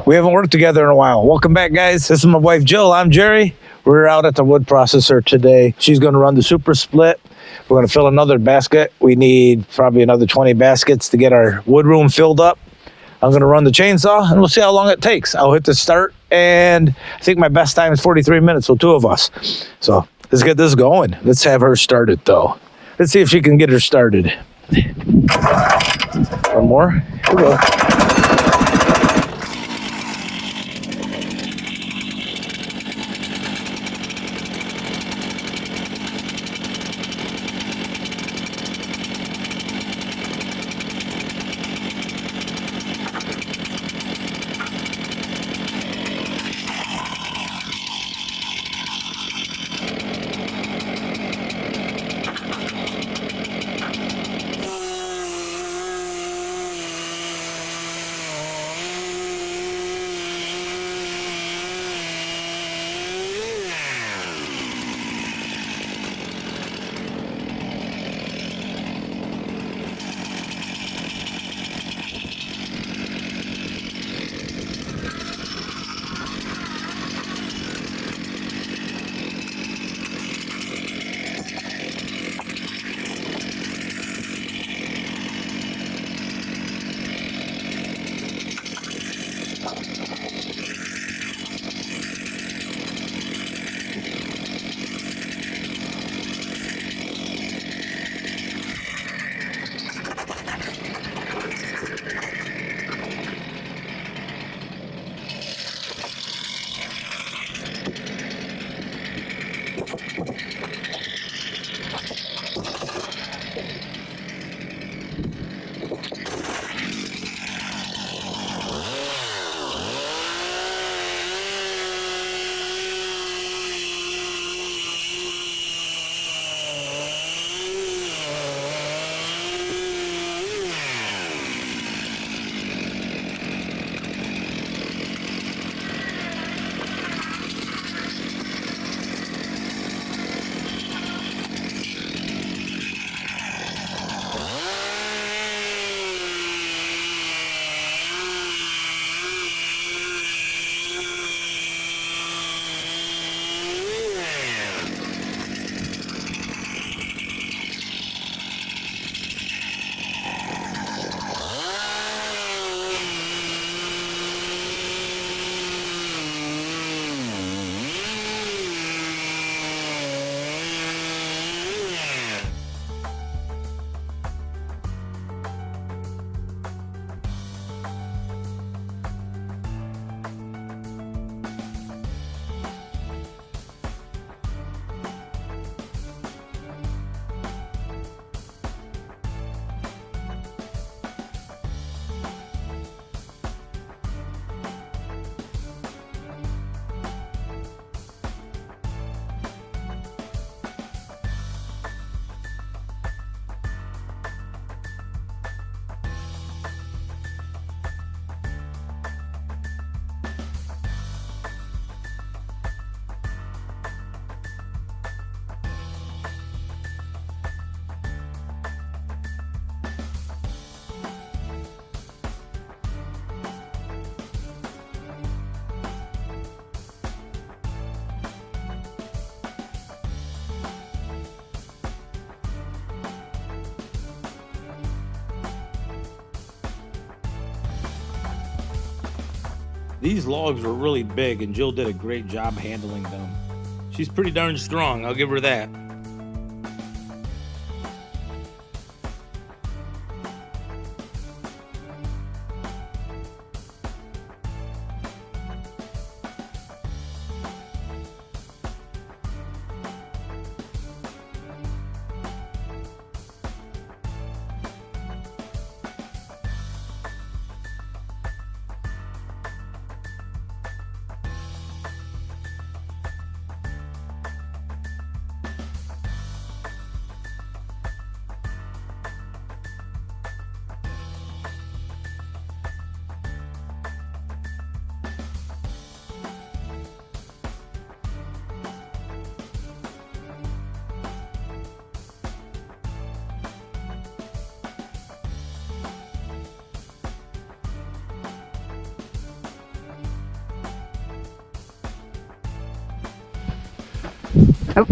We haven't worked together in a while. Welcome back, guys. This is my wife, Jill. I'm Jerry. We're out at the wood processor today. She's going to run the super split. We're going to fill another basket. We need probably another 20 baskets to get our wood room filled up. I'm going to run the chainsaw, and we'll see how long it takes. I'll hit the start, and I think my best time is 43 minutes with two of us. So let's get this going. Let's have her started, though. Let's see if she can get her started. One more. Here we go. These logs were really big, and Jill did a great job handling them. She's pretty darn strong, I'll give her that. Oh.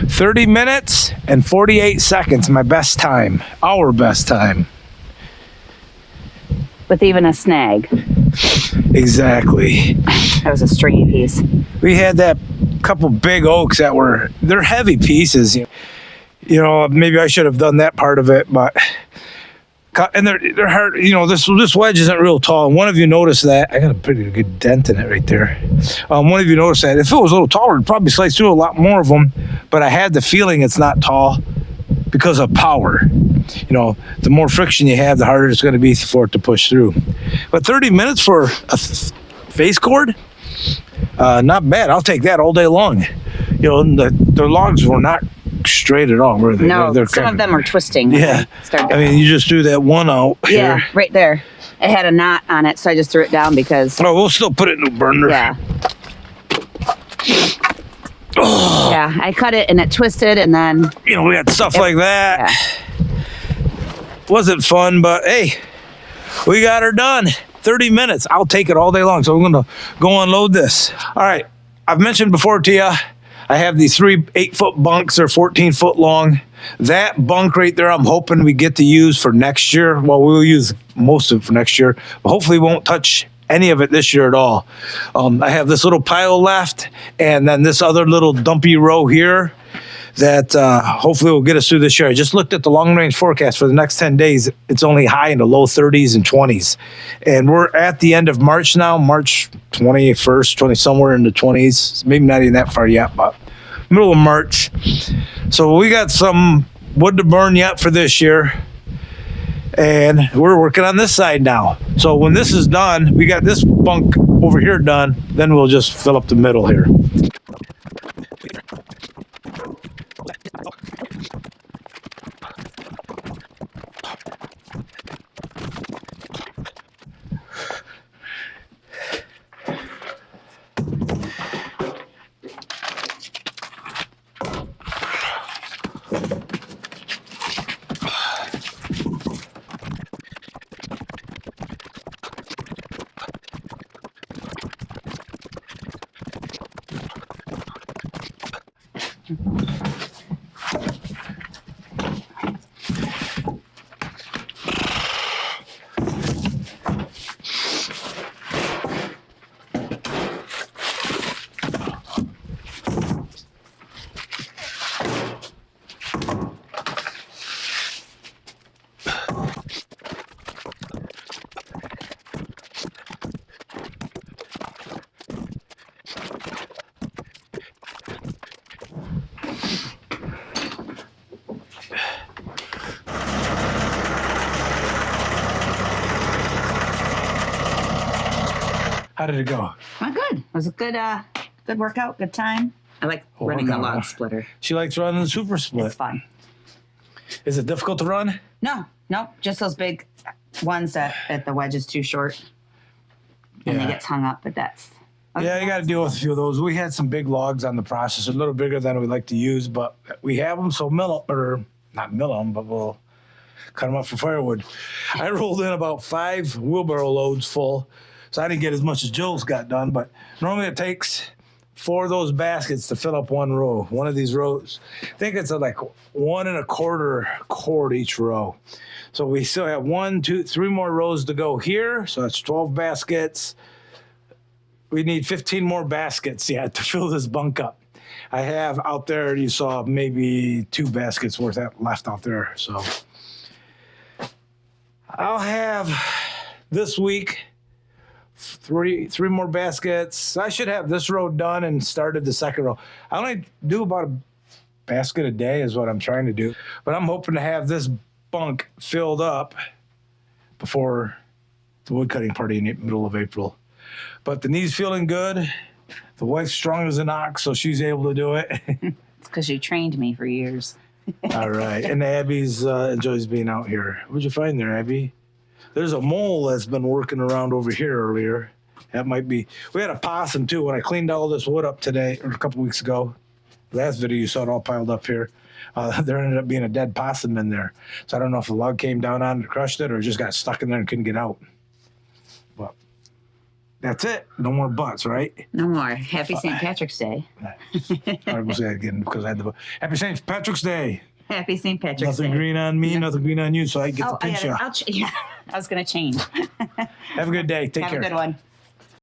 30 minutes and 48 seconds, my best time. Our best time. With even a snag. Exactly. That was a stringy piece. We had that couple big oaks that they're heavy pieces. You know, maybe I should have done that part of it, but and they're hard. You know, this wedge isn't real tall. And one of you noticed that. I got a pretty good dent in it right there. One of you noticed that. If it was a little taller, it'd probably slice through a lot more of them. But I had the feeling it's not tall because of power. You know, the more friction you have, the harder it's going to be for it to push through. But 30 minutes for a face cord, not bad. I'll take that all day long. You know, the logs were not straight at all, were they? No, some of them are twisting. Yeah. I mean, you just threw that one out here. Yeah, right there. It had a knot on it, so I just threw it down because... Oh, we'll still put it in the burner. Yeah. Oh. Yeah, I cut it and it twisted, and then... You know, we had stuff like that. Yeah. Wasn't fun, but hey, we got her done. 30 minutes. I'll take it all day long. So we're going to go unload this. All right. I've mentioned before to you, I have these 3 8-foot bunks. They're 14 foot long. That bunk right there, I'm hoping we get to use for next year. Well, we'll use most of it for next year, but hopefully we won't touch any of it this year at all. I have this little pile left, and then this other little dumpy row here that hopefully will get us through this year. I just looked at the long range forecast for the next 10 days. It's only high in the low 30s and 20s. And we're at the end of March now, March 21st, 20, somewhere in the 20s. Maybe not even that far yet, but middle of March. So we got some wood to burn yet for this year. And we're working on this side now. So when this is done, we got this bunk over here done, then we'll just fill up the middle here. How did it go? Good. It was a good workout, good time. I like running the log splitter. She likes running the super split. It's fun. Is it difficult to run? No, just those big ones that the wedge is too short and they get hung up, but that's... Yeah, you got to deal with a few of those. We had some big logs on the processor, a little bigger than we like to use, but we have them, so not mill them, but we'll cut them up for firewood. I rolled in about 5 wheelbarrow loads full, so I didn't get as much as Joel's got done, but normally it takes 4 of those baskets to fill up one row, one of these rows. I think it's like 1 1/4 cord each row. So we still have 1, 2, 3 more rows to go here, so that's 12 baskets. We need 15 more baskets yet to fill this bunk up. I have out there, you saw maybe 2 baskets worth left out there. So I'll have this week 3 more baskets. I should have this row done and started the second row. I only do about a basket a day is what I'm trying to do. But I'm hoping to have this bunk filled up before the wood cutting party in the middle of April. But the knee's feeling good. The wife's strong as an ox, so she's able to do it. It's because you trained me for years. All right. And Abby's enjoys being out here. What'd you find there, Abby? There's a mole that's been working around over here earlier. That might be... We had a possum, too. When I cleaned all this wood up today, or a couple weeks ago, last video you saw it all piled up here, there ended up being a dead possum in there. So I don't know if the log came down on it and crushed it or just got stuck in there and couldn't get out. But That's it. No more buts, right? No more. Happy St. Patrick's Day. I will say it again because I had to. Happy St. Patrick's Day. Happy St. Patrick's Nothing Day. green on me, nothing green on you, so I get to Oh, pinch you. yeah, I was going to change. Have a good day. Take Have care. a good one.